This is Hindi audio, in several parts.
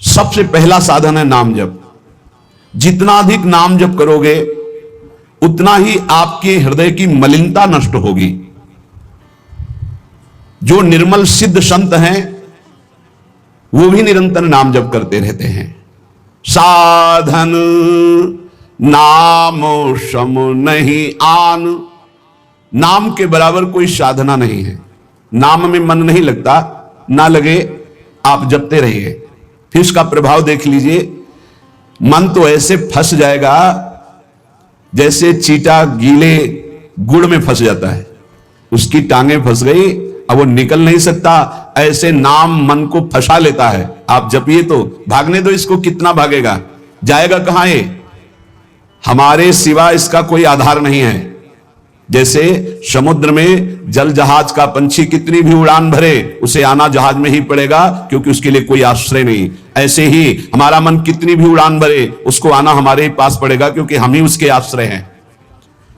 सबसे पहला साधन है नाम जप। जितना अधिक नाम जप करोगे उतना ही आपके हृदय की मलिनता नष्ट होगी। जो निर्मल सिद्ध संत हैं वो भी निरंतर नाम जप करते रहते हैं। साधन नाम सम नहीं आन, नाम के बराबर कोई साधना नहीं है। नाम में मन नहीं लगता, ना लगे आप जपते रहिए, फिर इसका प्रभाव देख लीजिए। मन तो ऐसे फंस जाएगा जैसे चींटा गीले गुड़ में फंस जाता है, उसकी टांगें फंस गई, अब वो निकल नहीं सकता। ऐसे नाम मन को फंसा लेता है। आप जपिए तो भागने दो इसको, कितना भागेगा, जाएगा कहां ये? हमारे सिवा इसका कोई आधार नहीं है। जैसे समुद्र में जल जहाज का पंछी कितनी भी उड़ान भरे उसे आना जहाज में ही पड़ेगा, क्योंकि उसके लिए कोई आश्रय नहीं। ऐसे ही हमारा मन कितनी भी उड़ान भरे उसको आना हमारे ही पास पड़ेगा, क्योंकि हम ही उसके आश्रय हैं।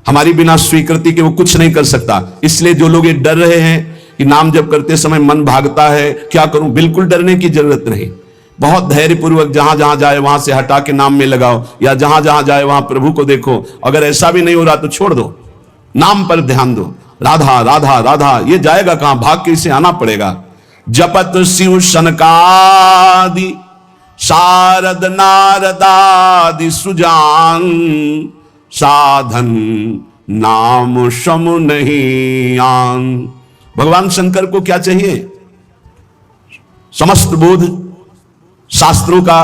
हमारी बिना स्वीकृति के वो कुछ नहीं कर सकता। इसलिए जो लोग ये डर रहे हैं कि नाम जप करते समय मन भागता है, क्या करूं, बिल्कुल डरने की जरूरत नहीं। बहुत धैर्यपूर्वक जहां जहां जाए वहां से हटा के नाम में लगाओ, या जहां जहां जाए वहां प्रभु को देखो। अगर ऐसा भी नहीं हो रहा तो छोड़ दो, नाम पर ध्यान दो। राधा राधा राधा, ये जाएगा कहां, भाग के इसे आना पड़ेगा। जपत शिव सनकादि शारद नारदादि सुजान, साधन नाम सम नहीं आन। भगवान शंकर को क्या चाहिए? समस्त बोध शास्त्रों का,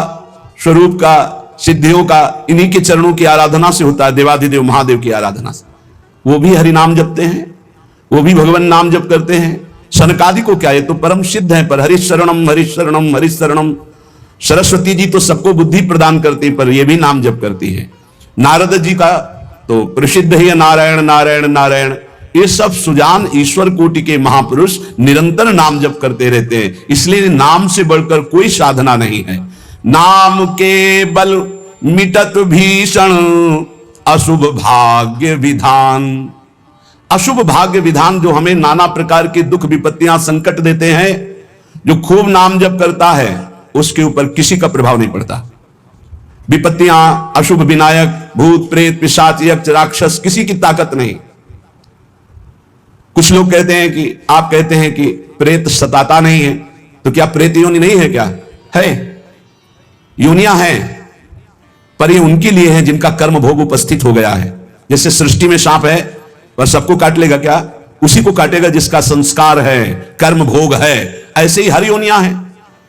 स्वरूप का, सिद्धियों का इन्हीं के चरणों की आराधना से होता है, देवाधिदेव महादेव की आराधना से। वो भी हरि नाम जपते हैं, वो भी भगवान नाम जप करते हैं। सनकादि को क्या, ये तो परम सिद्ध है, पर हरिशरणम हरिशरणम हरिशरणम। सरस्वती जी तो सबको बुद्धि प्रदान करती, पर ये भी नाम जप करती है। नारद जी का तो प्रसिद्ध ही नारायण नारायण नारायण। ये सब सुजान ईश्वर कोटि के महापुरुष निरंतर नाम जप करते रहते हैं। इसलिए नाम से बढ़कर कोई साधना नहीं है। नाम के बल मिटत भीषण अशुभ भाग्य विधान। अशुभ भाग्य विधान जो हमें नाना प्रकार की दुख विपत्तियां संकट देते हैं, जो खूब नाम जप करता है उसके ऊपर किसी का प्रभाव नहीं पड़ता। विपत्तियां, अशुभ विनायक, भूत प्रेत पिशाच यक्ष राक्षस, किसी की ताकत नहीं। कुछ लोग कहते हैं कि, आप कहते हैं कि प्रेत सताता नहीं है, तो क्या प्रेत योनि नहीं है? क्या है? योनियां हैं, पर ये उनके लिए है जिनका कर्म भोग उपस्थित हो गया है। जैसे सृष्टि में सांप है, पर सबको काट लेगा क्या? उसी को काटेगा जिसका संस्कार है, कर्म भोग है। ऐसे ही हर योनियां हैं।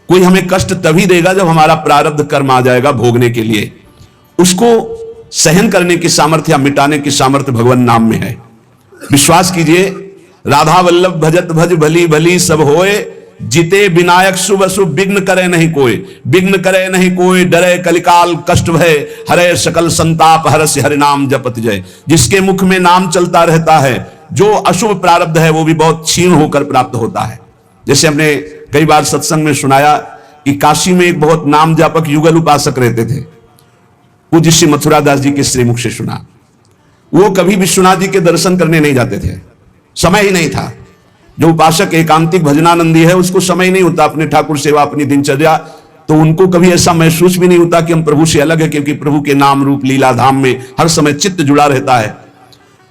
कोई हमें कष्ट तभी देगा जब हमारा प्रारब्ध कर्म आ जाएगा भोगने के लिए। उसको सहन करने की सामर्थ्य या मिटाने की सामर्थ्य भगवान नाम में है। विश्वास कीजिए, राधा वल्लभ भजत भज भली भली सब होए, जिते विनायक शुभ शुभ विघ्न करे नहीं कोई। विघ्न करे नहीं कोई, डरे कलिकाल कष्ट भय, हरे सकल संताप हरस्य हरि नाम जपत जय। जिसके मुख में नाम चलता रहता है, जो अशुभ प्रारब्ध है वो भी बहुत क्षीण होकर प्राप्त होता है। जैसे हमने कई बार सत्संग में सुनाया कि काशी में एक बहुत नाम जापक युगल उपासक रहते थे। पूज्य श्री मथुरा दास जी के श्रीमुख से सुना। वो कभी विश्वनाथ जी के दर्शन करने नहीं जाते थे, समय ही नहीं था। जो उपासक एकांतिक भजनानंदी है उसको समय ही नहीं होता, अपने ठाकुर सेवा, अपनी दिनचर्या, तो उनको कभी ऐसा महसूस भी नहीं होता कि हम प्रभु से अलग है, क्योंकि प्रभु के नाम रूप लीला धाम में हर समय चित्त जुड़ा रहता है।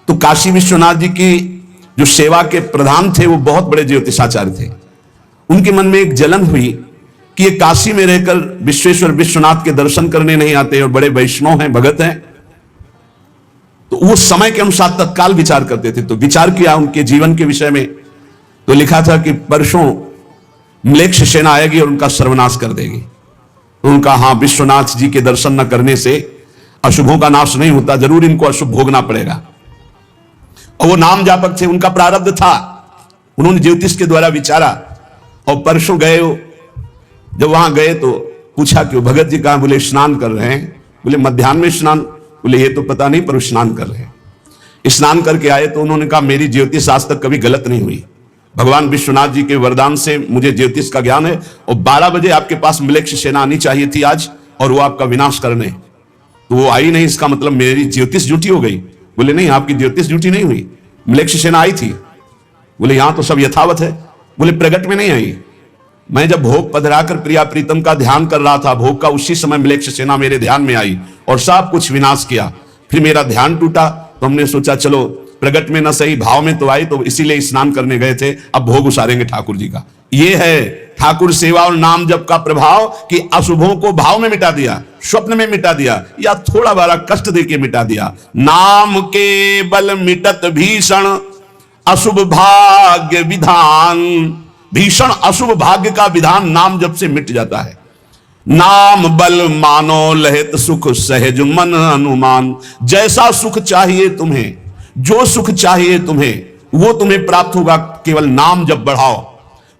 तो काशी विश्वनाथ जी की जो सेवा के प्रधान थे वो बहुत बड़े ज्योतिषाचार्य थे। उनके मन में एक जलन हुई कि ये काशी में रहकर विश्वेश्वर विश्वनाथ के दर्शन करने नहीं आते और बड़े वैष्णव हैं, भगत हैं। तो वो समय के अनुसार तत्काल विचार करते थे। तो विचार किया उनके जीवन के विषय में, तो लिखा था कि परसों म्लेच्छ सेना आएगी और उनका सर्वनाश कर देगी। तो उनका, हाँ, विश्वनाथ जी के दर्शन न करने से अशुभों का नाश नहीं होता, जरूर इनको अशुभ भोगना पड़ेगा। और वो नाम जापक थे, उनका प्रारब्ध था। उन्होंने ज्योतिष के द्वारा विचारा और परसों गए। जब वहां गए तो पूछा कि भगत जी कहां? बोले स्नान कर रहे हैं। बोले मध्याह्न में स्नान? बोले ये तो पता नहीं, पर स्नान कर रहे हैं। स्नान करके आए तो उन्होंने कहा मेरी ज्योतिष आज तक कभी गलत नहीं हुई। भगवान विश्वनाथ जी के वरदान से मुझे ज्योतिष का ज्ञान है, और 12 बजे आपके पास म्लेच्छ सेना आनी चाहिए थी आज, और वो आपका विनाश करने, तो वो आई नहीं। इसका मतलब मेरी ज्योतिष झूठी हो गई? बोले नहीं, आपकी ज्योतिष झूठी नहीं हुई, म्लेच्छ सेना आई थी। बोले यहां तो सब यथावत है। बोले प्रगट में नहीं आई। मैं जब भोग पधराकर प्रिया प्रीतम का ध्यान कर रहा था, भोग का, उसी समय म्लेच्छ सेना मेरे ध्यान में आई और सब कुछ विनाश किया। फिर मेरा ध्यान टूटा तो हमने सोचा चलो प्रगट में न सही भाव में तो आई, तो इसीलिए स्नान करने गए थे, अब भोग उसारेंगे ठाकुर जी का। ये है ठाकुर सेवा और नाम जप का प्रभाव कि अशुभों को भाव में मिटा दिया, स्वप्न में मिटा दिया या थोड़ा बड़ा कष्ट देके मिटा दिया। नाम के बल मिटत भीषण अशुभ भाग्य विधान, भीषण अशुभ भाग्य का विधान नाम जप से मिट जाता है। नाम बल मानो लहित सुख सहज मन अनुमान, जैसा सुख चाहिए तुम्हें, जो सुख चाहिए तुम्हें, वो तुम्हें प्राप्त होगा, केवल नाम जप बढ़ाओ।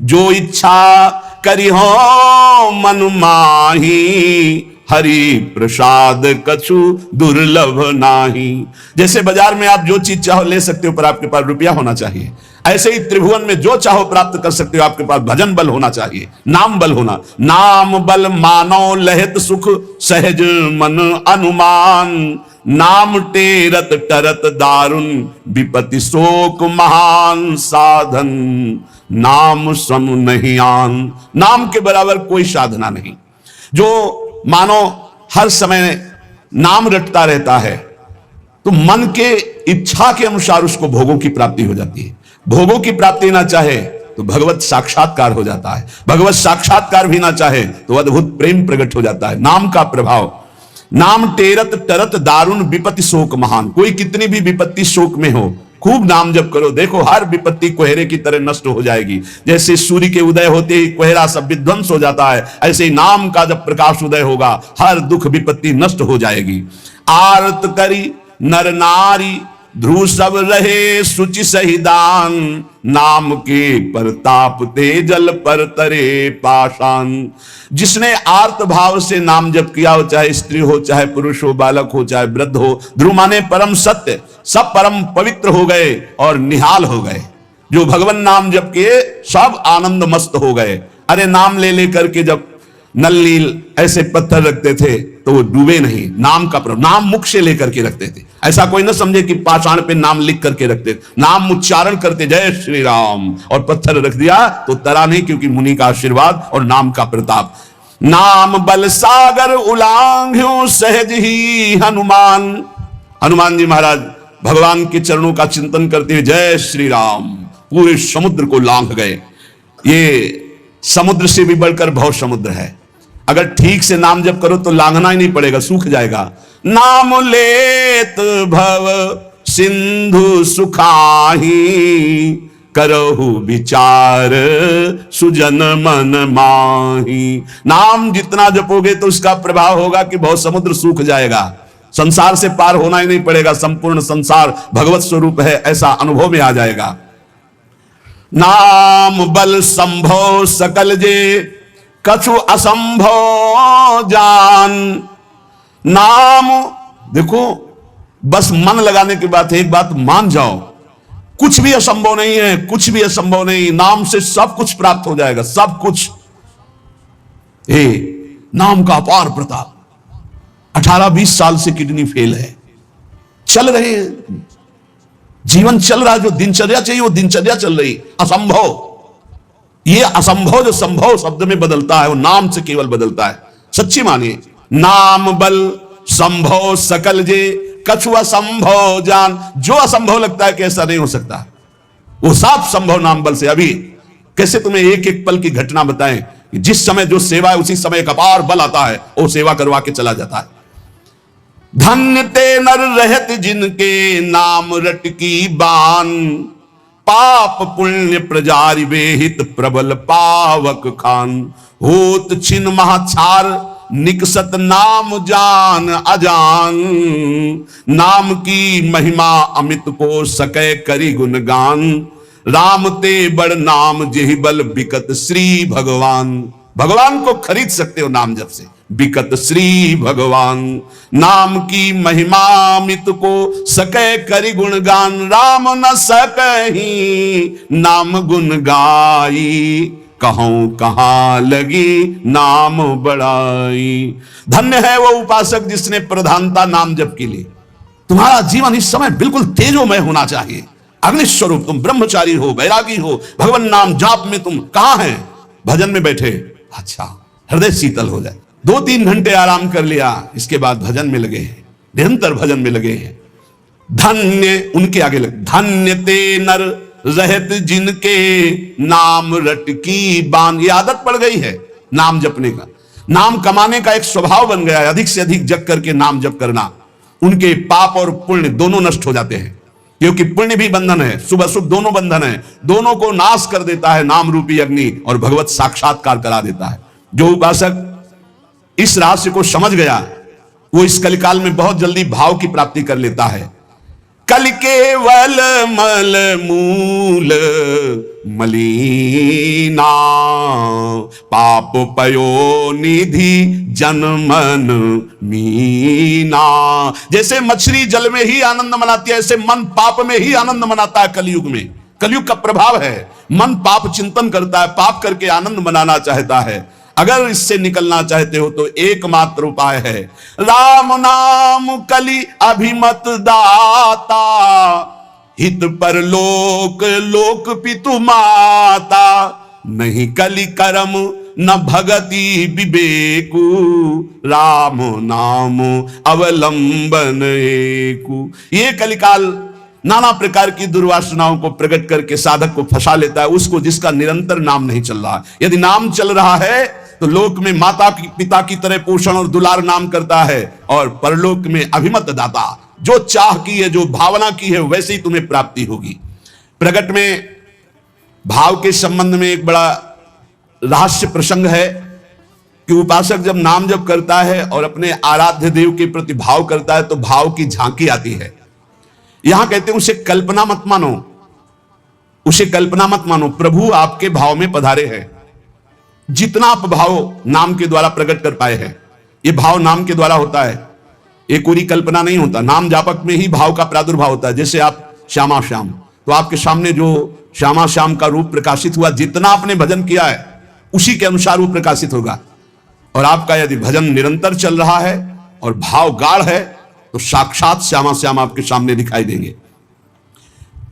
जो इच्छा करी हो मन माही, हरि प्रसाद कछु दुर्लभ नाही। जैसे बाजार में आप जो चीज चाहो ले सकते हो, पर आपके पास रुपया होना चाहिए। ऐसे ही त्रिभुवन में जो चाहो प्राप्त कर सकते हो, आपके पास भजन बल होना चाहिए, नाम बल होना। नाम बल मानो लहित सुख सहज मन अनुमान, नाम टेरत टरत दारुण विपत्ति शोक महान साधन, नाम सम नहीं आन। नाम के बराबर कोई साधना नहीं। जो मानो हर समय नाम रटता रहता है तो मन के इच्छा के अनुसार उसको भोगों की प्राप्ति हो जाती है। भोगों की प्राप्ति ना चाहे तो भगवत साक्षात्कार हो जाता है, भगवत साक्षात्कार भी ना चाहे तो अद्भुत प्रेम प्रकट हो जाता है। नाम का प्रभाव। नाम टेरत टरत दारुण विपत्ति शोक महान, कोई कितनी भी विपत्ति शोक में हो, खूब नाम जप करो, देखो हर विपत्ति कोहरे की तरह नष्ट हो जाएगी। जैसे सूर्य के उदय होते ही कोहरा सब विध्वंस हो जाता है, ऐसे ही नाम का जब प्रकाश उदय होगा हर दुख विपत्ति नष्ट हो जाएगी। आरत करी नर नारी ध्रुव सब रहे शुचि सही दान, नाम के परताप ते जल पर तरे पाषाण। जिसने आर्त भाव से नाम जप किया हो, चाहे स्त्री हो, चाहे पुरुष हो, बालक हो, चाहे वृद्ध हो, ध्रुव माने परम सत्य, सब परम पवित्र हो गए और निहाल हो गए। जो भगवान नाम जप किए सब आनंद मस्त हो गए। अरे नाम ले लेकर के जब नल नील ऐसे पत्थर रखते थे तो वो डूबे नहीं, नाम का प्रभाव। नाम मुख से लेकर के रखते थे, ऐसा कोई ना समझे कि पाषाण पे नाम लिख करके रखते, नाम उच्चारण करते, जय श्री राम, और पत्थर रख दिया तो तरा नहीं, क्योंकि मुनि का आशीर्वाद और नाम का प्रताप। नाम बल सागर उलांघ्यो सहज ही हनुमान। हनुमान जी महाराज भगवान के चरणों का चिंतन करते हुए जय श्री राम, पूरे समुद्र को लांघ गए। ये समुद्र से भी बढ़कर भव समुद्र है। अगर ठीक से नाम जप करो तो लांघना ही नहीं पड़ेगा, सूख जाएगा। नाम लेत भव सिंधु सुखाही, करहु विचार सुजन मन माही। नाम जितना जपोगे तो उसका प्रभाव होगा कि भव समुद्र सूख जाएगा, संसार से पार होना ही नहीं पड़ेगा, संपूर्ण संसार भगवत स्वरूप है ऐसा अनुभव में आ जाएगा। नाम बल संभव सकल जे कछु असंभव जान। नाम देखो, बस मन लगाने की बात है, एक बात मान जाओ, कुछ भी असंभव नहीं है, कुछ भी असंभव नहीं। नाम से सब कुछ प्राप्त हो जाएगा, सब कुछ। नाम का अपार प्रताप। 18-20 साल से किडनी फेल है, चल रहे हैं, जीवन चल रहा है, जो दिनचर्या चाहिए वो दिनचर्या चल रही। असंभव, ये असंभव जो संभव शब्द में बदलता है वो नाम से केवल बदलता है। सच्ची मानिए, नाम बल संभव सकल जे कछु असंभव जान। जो असंभव लगता है कि ऐसा नहीं हो सकता, वो सब संभव नाम बल से। अभी कैसे तुम्हें एक एक पल की घटना बताएं कि जिस समय जो सेवा है उसी समय एक अपार बल आता है, वो सेवा करवा के चला जाता है। धन्य ते नर रहत जिनके नाम रट की बान, पाप पुण्य प्रजारि वेहित प्रबल पावक खान। होत छिन महाछार निकसत नाम जान अजान, नाम की महिमा अमित को सकै करी गुणगान। राम ते बड़ नाम जेहि बल बिकत श्री भगवान। भगवान को खरीद सकते हो नाम जप से, बिकत श्री भगवान। नाम की महिमा मित को सकै करि गुणगान, राम न सकहि नाम गुण गाई। कहूं कहां लगी नाम बड़ाई। धन्य है वो उपासक जिसने प्रधानता नाम जप के लिए। तुम्हारा जीवन इस समय बिल्कुल तेजोमय होना चाहिए, अग्नि स्वरूप। तुम ब्रह्मचारी हो, बैरागी हो, भगवान नाम जाप में तुम कहां हैं? भजन में बैठे, अच्छा हृदय शीतल हो जाए। 2-3 घंटे आराम कर लिया, इसके बाद भजन में लगे हैं, निरंतर भजन में लगे हैं। धन्य, उनके आगे लगे, धन्य ते नर रहत जिनके नाम रटकी बान। ये आदत पड़ गई है नाम जपने का, नाम कमाने का एक स्वभाव बन गया है। अधिक से अधिक जप करके नाम जप करना, उनके पाप और पुण्य दोनों नष्ट हो जाते हैं, क्योंकि पुण्य भी बंधन है, शुभ अशुभ दोनों बंधन है, दोनों को नाश कर देता है नाम रूपी अग्नि, और भगवत साक्षात्कार करा देता है। जो उपासक इस रहस्य को समझ गया, वो इस कलिकाल में बहुत जल्दी भाव की प्राप्ति कर लेता है। कल केवल मल मूल मलीना, पाप पयो निधि जनमन मीना। जैसे मछली जल में ही आनंद मनाती है, ऐसे मन पाप में ही आनंद मनाता है। कलयुग में, कलयुग का प्रभाव है, मन पाप चिंतन करता है, पाप करके आनंद मनाना चाहता है। अगर इससे निकलना चाहते हो तो एकमात्र उपाय है राम नाम कलि अभिमत दाता, हित पर लोक लोक पितु माता। नहीं कलि कर्म न भगति विवेकु, राम नाम अवलंबन एकु। ये कलिकाल नाना प्रकार की दुर्वासनाओं को प्रकट करके साधक को फंसा लेता है, उसको जिसका निरंतर नाम नहीं चल रहा। यदि नाम चल रहा है तो लोक में माता पिता की तरह पोषण और दुलार नाम करता है, और परलोक में अभिमत दाता, जो चाह की है, जो भावना की है, वैसे ही तुम्हें प्राप्ति होगी। प्रकट में भाव के संबंध में एक बड़ा रहस्य प्रसंग है कि उपासक जब नाम जप करता है और अपने आराध्य देव के प्रति भाव करता है तो भाव की झांकी आती है। यहां कहते हैं उसे कल्पना मत मानो, उसे कल्पना मत मानो, प्रभु आपके भाव में पधारे हैं। जितना आप भाव नाम के द्वारा प्रकट कर पाए हैं, यह भाव नाम के द्वारा होता है, ये कोई कल्पना नहीं होता। नाम जापक में ही भाव का प्रादुर्भाव होता है। जैसे आप श्यामा श्याम, तो आपके सामने जो श्यामा श्याम का रूप प्रकाशित हुआ, जितना आपने भजन किया है उसी के अनुसार वो प्रकाशित होगा। और आपका यदि भजन निरंतर चल रहा है और भाव गाढ़ है तो साक्षात श्यामा श्याम आपके सामने दिखाई देंगे।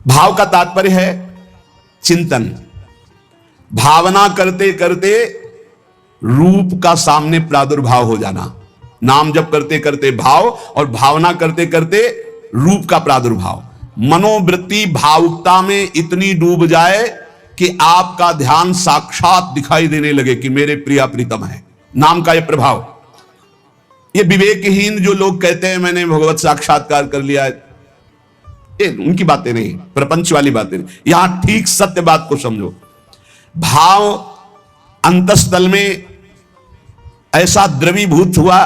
भाव का तात्पर्य है चिंतन। भावना करते करते रूप का सामने प्रादुर्भाव हो जाना। नाम जप करते करते भाव, और भावना करते करते रूप का प्रादुर्भाव। मनोवृत्ति भावुकता में इतनी डूब जाए कि आपका ध्यान साक्षात दिखाई देने लगे कि मेरे प्रिया प्रीतम है। नाम का यह प्रभाव। ये विवेकहीन जो लोग कहते हैं मैंने भगवत साक्षात्कार कर लिया है, ये उनकी बातें नहीं, प्रपंच वाली बातें नहीं। यहां ठीक सत्य बात को समझो। भाव अंतस्थल में ऐसा द्रवीभूत हुआ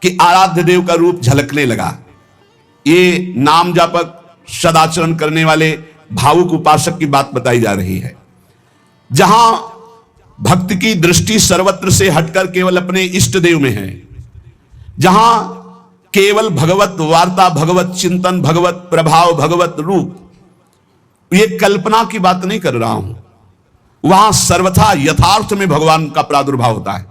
कि आराध्य देव का रूप झलकने लगा। ये नाम जापक सदाचरण करने वाले भावुक उपासक की बात बताई जा रही है, जहां भक्त की दृष्टि सर्वत्र से हटकर केवल अपने इष्ट देव में है, जहां केवल भगवत वार्ता, भगवत चिंतन, भगवत प्रभाव, भगवत रूप। ये कल्पना की बात नहीं कर रहा हूं, वहां सर्वथा यथार्थ में भगवान का प्रादुर्भाव होता है।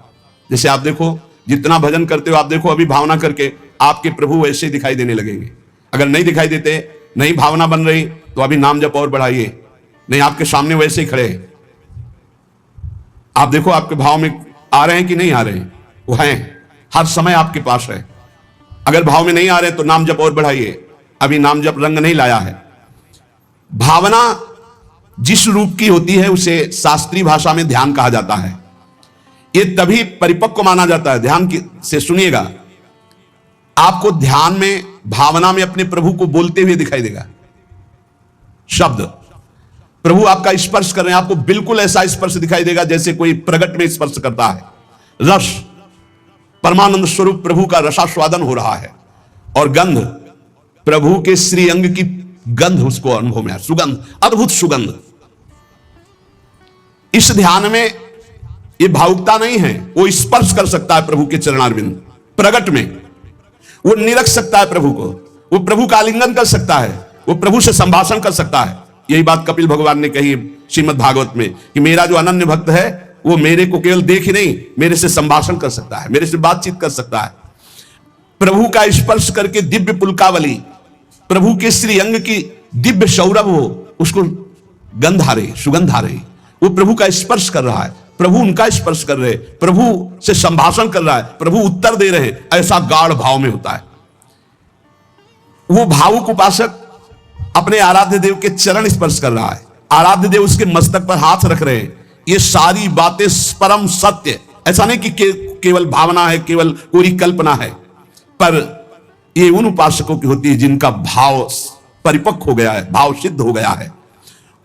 जैसे आप देखो, जितना भजन करते हो आप देखो, अभी भावना करके आपके प्रभु वैसे दिखाई देने लगेंगे। अगर नहीं दिखाई देते, नहीं भावना बन रही, तो अभी नाम जप और बढ़ाइए, नहीं आपके सामने वैसे ही खड़े हैं। आप देखो आपके भाव में आ रहे हैं कि नहीं आ रहे हैं, वो हैं, हर समय आपके पास है। अगर भाव में नहीं आ रहे तो नाम जप और बढ़ाइए, अभी नाम जप रंग नहीं लाया है। भावना जिस रूप की होती है उसे शास्त्रीय भाषा में ध्यान कहा जाता है। यह तभी परिपक्व माना जाता है। ध्यान से सुनिएगा, आपको ध्यान में, भावना में अपने प्रभु को बोलते हुए दिखाई देगा। शब्द प्रभु आपका स्पर्श कर रहे हैं, आपको बिल्कुल ऐसा स्पर्श दिखाई देगा जैसे कोई प्रगट में स्पर्श करता है। रस, परमानंद स्वरूप प्रभु का रसास्वादन हो रहा है, और गंध, प्रभु के श्री अंग की गंध उसको अनुभव में है, सुगंध, अद्भुत सुगंध। इस ध्यान में ये भावुकता नहीं है, वो स्पर्श कर सकता है प्रभु के चरणारविंद। प्रगट में वो निरख सकता है प्रभु को, वो प्रभु का आलिंगन कर सकता है, वो प्रभु से संभाषण कर सकता है। यही बात कपिल भगवान ने कही श्रीमद् भागवत में कि मेरा जो अनन्य भक्त है वो मेरे को केवल देख ही नहीं, मेरे से संभाषण कर सकता है, मेरे से बातचीत कर सकता है। प्रभु का स्पर्श करके दिव्य पुलकावली, प्रभु के श्री अंग की दिव्य सौरभ हो, उसको गंध आ रही, सुगंध आ रही, वो प्रभु का स्पर्श कर रहा है। प्रभु उनका स्पर्श कर रहे, प्रभु से संभाषण कर रहा है, प्रभु उत्तर दे रहे हैं, ऐसा गाढ़ भाव में होता है। वो भावुक उपासक अपने आराध्य देव के चरण स्पर्श कर रहा है, आराध्य देव उसके मस्तक पर हाथ रख रहे हैं। ये सारी बातें परम सत्य, ऐसा नहीं कि केवल भावना है, केवल पूरी कल्पना है, पर ये उन उपासकों की होती है जिनका भाव परिपक्व हो गया है, भाव सिद्ध हो गया है।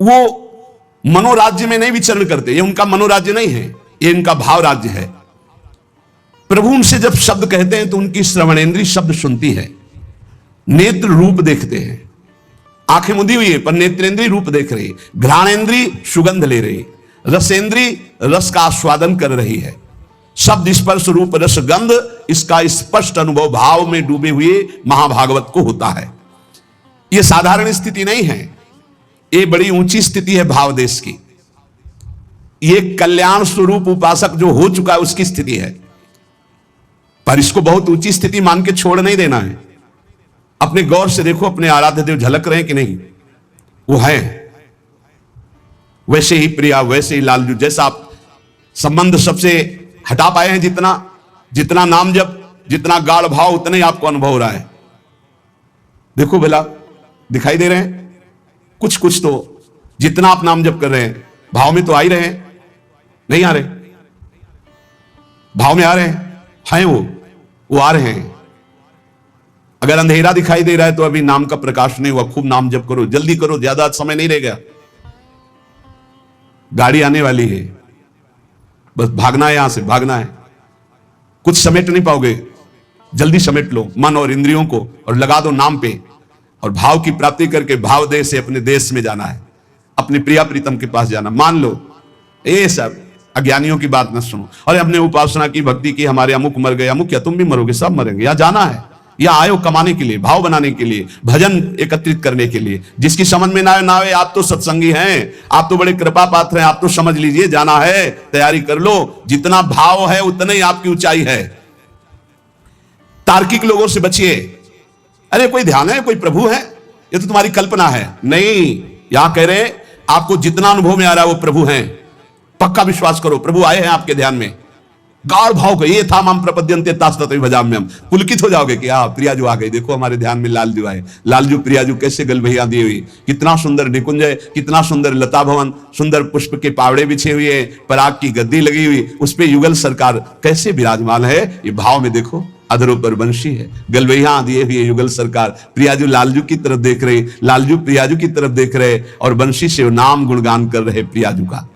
वो मनोराज्य में नहीं विचरण करते, ये उनका मनोराज्य नहीं है, ये इनका भाव राज्य है। प्रभु उनसे जब शब्द कहते हैं तो उनकी श्रवणेंद्री शब्द सुनती है, नेत्र रूप देखते हैं, आंखें मुदी हुई है पर नेत्रेंद्री रूप देख रही है, घ्राणेंद्री सुगंध ले रही, रसेंद्री रस का आस्वादन कर रही है, शब्द स्पर्श रूप रस गंध इसका स्पष्ट अनुभव भाव में डूबे हुए महाभागवत को होता है। यह साधारण स्थिति नहीं है, ये बड़ी ऊंची स्थिति है भाव देश की। ये कल्याण स्वरूप उपासक जो हो चुका है उसकी स्थिति है, पर इसको बहुत ऊंची स्थिति मान के छोड़ नहीं देना है। अपने गौर से देखो, अपने आराध्य देव झलक रहे हैं कि नहीं? वो है वैसे ही प्रिया, वैसे ही लालजू, जैसा आप संबंध सबसे हटा पाए हैं, जितना नाम जप, जितना गाढ़ भाव, उतना ही आपको अनुभव हो रहा है। देखो भला, दिखाई दे रहे हैं कुछ कुछ तो, जितना आप नाम जप कर रहे हैं भाव में तो आ ही रहे हैं, नहीं आ रहे? भाव में आ रहे हैं, वो आ रहे हैं। अगर अंधेरा दिखाई दे रहा है तो अभी नाम का प्रकाश नहीं हुआ, खूब नाम जप करो, जल्दी करो, ज्यादा समय नहीं रह गया, गाड़ी आने वाली है, बस भागना है, यहां से भागना है। कुछ समेट नहीं पाओगे, जल्दी समेट लो मन और इंद्रियों को और लगा दो नाम पे, और भाव की प्राप्ति करके भाव देश से अपने देश में जाना है, अपने प्रिया प्रीतम के पास जाना। मान लो ये सब अज्ञानियों की बात न सुनो, और हमने उपासना की, भक्ति की, हमारे अमुक मर गए, अमुक क्या तुम भी मरोगे, सब मरेंगे। यहां जाना है, या आयो कमाने के लिए, भाव बनाने के लिए, भजन एकत्रित करने के लिए। जिसकी समझ में ना आए, आप तो सत्संगी हैं, आप तो बड़े कृपा पात्र हैं, आप तो समझ लीजिए, जाना है, तैयारी कर लो। जितना भाव है उतना ही आपकी ऊंचाई है। तार्किक लोगों से बचिए। अरे कोई ध्यान है, कोई प्रभु है, ये तो तुम्हारी कल्पना है। नहीं, यहां कह रहे आपको जितना अनुभव में आ रहा है वो प्रभु हैं, पक्का विश्वास करो, प्रभु आए हैं आपके ध्यान में। गाढ़ भाव का ये था, माम प्रपद्यन्ते तास्ततो भजाम्यहम्। पुलकित हो जाओगे कि प्रियाजू आ गई, देखो हमारे ध्यान में लालजू आए। लालजू प्रियाजू कैसे गलभैया दी हुई, कितना सुंदर निकुंज है, कितना सुंदर लता भवन, सुंदर पुष्प के पावड़े बिछे हुए, पराग की गद्दी लगी हुई, उस पे युगल सरकार कैसे विराजमान है। ये भाव में देखो, अधरों पर बंशी है, गलबैया दिए हुए युगल सरकार, प्रियाजू लालजू की तरफ देख रहे, लालजू प्रियाजू की तरफ देख रहे, और बंशी से नाम गुणगान कर रहे प्रियाजू का।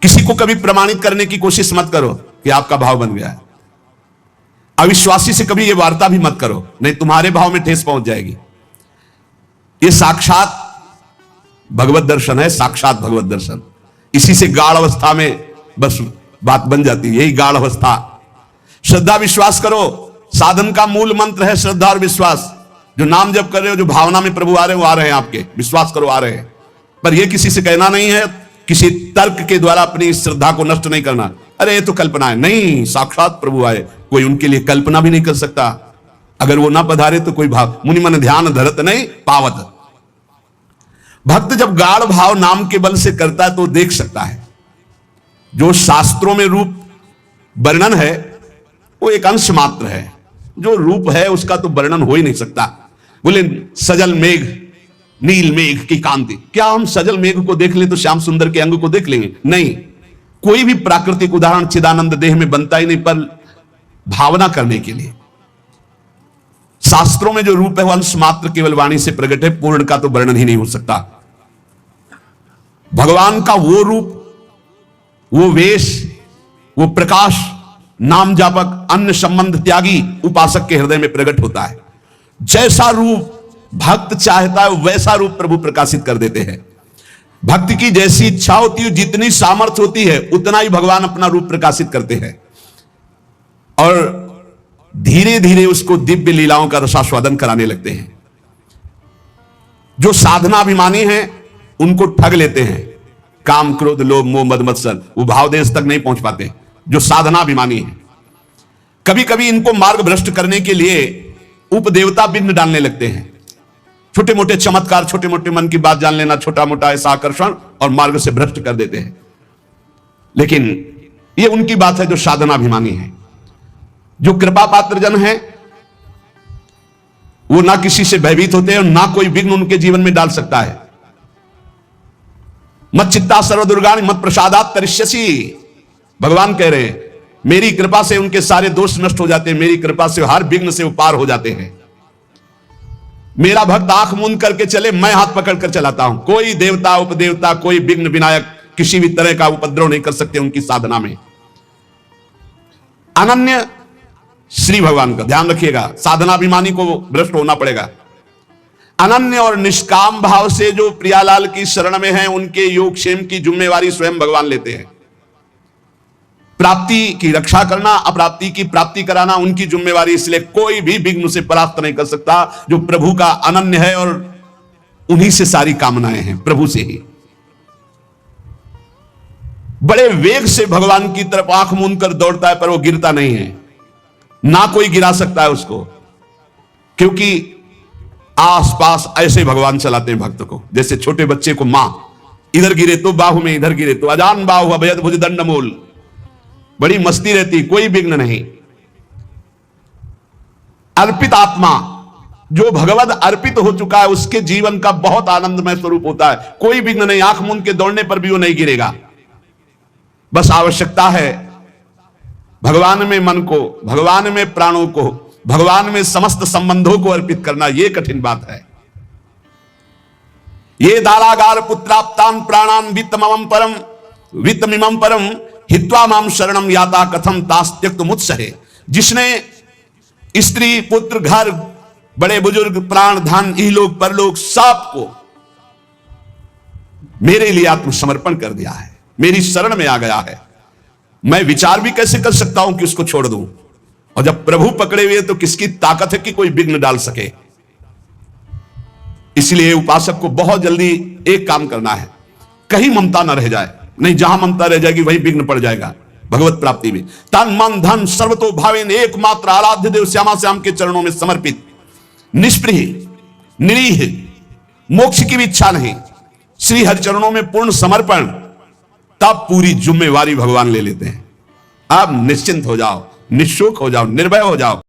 किसी को कभी प्रमाणित करने की कोशिश मत करो कि आपका भाव बन गया है। अविश्वासी से कभी ये वार्ता भी मत करो, नहीं तुम्हारे भाव में ठेस पहुंच जाएगी। ये साक्षात भगवत दर्शन है, साक्षात भगवत दर्शन। इसी से गाढ़ अवस्था में बस बात बन जाती है, यही गाढ़ अवस्था। श्रद्धा विश्वास करो, साधन का मूल मंत्र है श्रद्धा और विश्वास। जो नाम जप कर रहे हो, जो भावना में प्रभु आ रहे हो, आ रहे हैं आपके, विश्वास करो आ रहे हैं। पर यह किसी से कहना नहीं है, किसी तर्क के द्वारा अपनी श्रद्धा को नष्ट नहीं करना। अरे ये तो कल्पना है, नहीं, साक्षात प्रभु आए, कोई उनके लिए कल्पना भी नहीं कर सकता। अगर वो ना पधारे तो कोई भाव, मुनि मन ध्यान धरत नहीं पावत। भक्त जब गाढ़ भाव नाम के बल से करता है तो देख सकता है। जो शास्त्रों में रूप वर्णन है वो एक अंश मात्र है, जो रूप है उसका तो वर्णन हो ही नहीं सकता। बोले सजल मेघ, नील मेघ की कांति, क्या हम सजल मेघ को देख ले तो श्याम सुंदर के अंग को देख लेंगे? नहीं, कोई भी प्राकृतिक उदाहरण चिदानंद देह में बनता ही नहीं, पर भावना करने के लिए। शास्त्रों में जो रूप है वो अंश मात्र केवल वाणी से प्रकट है, पूर्ण का तो वर्णन ही नहीं हो सकता। भगवान का वो रूप, वो वेश, वो प्रकाश नाम जापक अन्य संबंध त्यागी उपासक के हृदय में प्रकट होता है। जैसा रूप भक्त चाहता है वैसा रूप प्रभु प्रकाशित कर देते हैं। भक्ति की जैसी इच्छा होती है, जितनी सामर्थ्य होती है, उतना ही भगवान अपना रूप प्रकाशित करते हैं, और धीरे धीरे उसको दिव्य लीलाओं का रसास्वादन कराने लगते हैं। जो साधनाभिमानी हैं उनको ठग लेते हैं, काम क्रोध लोभ मोह मद मत्सर, वो भाव देश तक नहीं पहुंच पाते। जो साधनाभिमानी है, कभी कभी इनको मार्ग भ्रष्ट करने के लिए उपदेवता बिंद डालने लगते हैं। छोटे मोटे चमत्कार, छोटे मोटे मन की बात जान लेना, छोटा मोटा ऐसा आकर्षण, और मार्ग से भ्रष्ट कर देते हैं। लेकिन ये उनकी बात है जो साधनाभिमानी है। जो कृपा पात्र जन है वो ना किसी से भयभीत होते हैं और ना कोई विघ्न उनके जीवन में डाल सकता है। मत चित्ता सर्वदुर्गाणि मत प्रसादात तरिष्यसि, भगवान कह रहे हैं मेरी कृपा से उनके सारे दोष नष्ट हो जाते हैं, मेरी कृपा से हर विघ्न से वो पार हो जाते हैं। मेरा भक्त आंख मूंद करके चले, मैं हाथ पकड़कर चलाता हूं। कोई देवता उपदेवता कोई विघ्न विनायक किसी भी तरह का उपद्रव नहीं कर सकते उनकी साधना में। अनन्य श्री भगवान का ध्यान रखिएगा, साधनाभिमानी को भ्रष्ट होना पड़ेगा। अनन्य और निष्काम भाव से जो प्रियालाल की शरण में हैं उनके योगक्षेम की जिम्मेवारी स्वयं भगवान लेते हैं। प्राप्ति की रक्षा करना, अप्राप्ति की प्राप्ति कराना उनकी जिम्मेवारी, इसलिए कोई भी विघ्न उसे परास्त नहीं कर सकता जो प्रभु का अनन्य है और उन्हीं से सारी कामनाएं हैं, प्रभु से ही। बड़े वेग से भगवान की तरफ आंख मूंद कर दौड़ता है पर वो गिरता नहीं है, ना कोई गिरा सकता है उसको, क्योंकि आसपास ऐसे भगवान चलाते हैं भक्त को। जैसे छोटे बच्चे को मां इधर गिरे तो बाहु में, इधर गिरे तो अजान बाहु अभयद भुज दंड मूल, बड़ी मस्ती रहती, कोई विघ्न नहीं। अर्पित आत्मा जो भगवद अर्पित हो चुका है उसके जीवन का बहुत आनंदमय स्वरूप होता है, कोई विघ्न नहीं। आंख मूंद के दौड़ने पर भी वो नहीं गिरेगा। बस आवश्यकता है भगवान में मन को, भगवान में प्राणों को, भगवान में समस्त संबंधों को अर्पित करना। यह कठिन बात है। ये दारागार पुत्राप्तान प्राणान वित्तमिमं परम हित्वा माम शरणम याता कथम तास्त्यक्त मुत्सहे। जिसने स्त्री पुत्र घर बड़े बुजुर्ग प्राण धन इहलोक परलोक सब को मेरे लिए आत्मसमर्पण कर दिया है, मेरी शरण में आ गया है, मैं विचार भी कैसे कर सकता हूं कि उसको छोड़ दूं। और जब प्रभु पकड़े हुए तो किसकी ताकत है कि कोई विघ्न डाल सके। इसलिए उपासक को बहुत जल्दी एक काम करना है, कहीं ममता न रह जाए, नहीं जहां ममता रह जाएगी वहीं विघ्न पड़ जाएगा भगवत प्राप्ति में। तन मन धन सर्वतो भावेन एकमात्र आराध्य देव श्यामा श्याम के चरणों में समर्पित, निष्प्रिय निरीह, मोक्ष की भी इच्छा नहीं, श्री हरि चरणों में पूर्ण समर्पण, तब पूरी जिम्मेवारी भगवान ले लेते हैं। अब निश्चिंत हो जाओ, निःशोक हो जाओ, निर्भय हो जाओ।